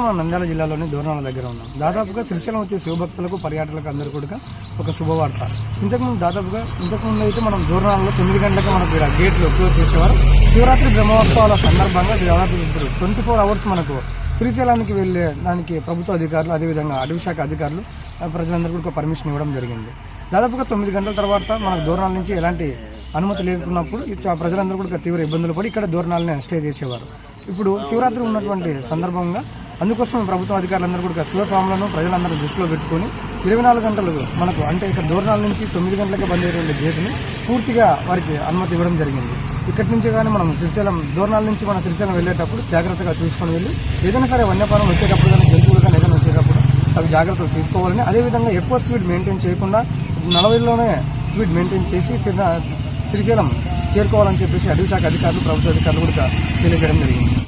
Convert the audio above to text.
మనం నంద్యాల జిల్లాలోని దోర్నాల దగ్గర ఉన్నాం. దాదాపుగా శ్రీశైలం వచ్చే శివభక్తులకు పర్యాటకులకు అందరూ కూడా ఒక శుభవార్త. ఇంతకుముందు అయితే మనం దోర్నాలలో 9 గంటలకు మనకు గేట్లు క్లోజ్ చేసేవారు. శివరాత్రి బ్రహ్మోత్సవాల సందర్భంగా దాదాపు 24 అవర్స్ మనకు శ్రీశైలానికి వెళ్లే దానికి ప్రభుత్వ అధికారులు, అదేవిధంగా అటవీ శాఖ అధికారులు ప్రజలందరూ కూడా పర్మిషన్ ఇవ్వడం జరిగింది. దాదాపుగా 9 గంటల తర్వాత మనకు దోర్నాల నుంచి ఎలాంటి అనుమతి లేకున్నప్పుడు ప్రజలందరూ కూడా తీవ్ర ఇబ్బందులు పడి ఇక్కడ దోర్నాలని స్టే చేసేవారు. ఇప్పుడు శివరాత్రి ఉన్నటువంటి సందర్భంగా అందుకోసం ప్రభుత్వ అధికారులందరూ కూడా శివస్వాములను ప్రజలందరూ దృష్టిలో పెట్టుకుని 24 గంటలు మనకు అంటే ఇక్కడ దోర్నాల నుంచి 9 గంటలకు బంద్ అయ్యేటువంటి గేటుని పూర్తిగా వారికి అనుమతి ఇవ్వడం జరిగింది. ఇక్కడి నుంచి కానీ మనం శ్రీశైలం దోర్నాల నుంచి మనం శ్రీశైలం వెళ్ళేటప్పుడు జాగ్రత్తగా చూసుకొని వెళ్ళి ఏదైనా సరే వన్యప్రాణం వచ్చేటప్పుడు కానీ జంతువులు కానీ ఏదైనా వచ్చేటప్పుడు అవి జాగ్రత్తలు తీసుకోవాలని, అదేవిధంగా ఎక్కువ స్పీడ్ మెయింటైన్ చేయకుండా 40లోనే స్పీడ్ మెయింటైన్ చేసి శ్రీశైలం చేరుకోవాలని చెప్పేసి అటవీ శాఖ అధికారులు, ప్రభుత్వ అధికారులు కూడా తెలియజేయడం జరిగింది.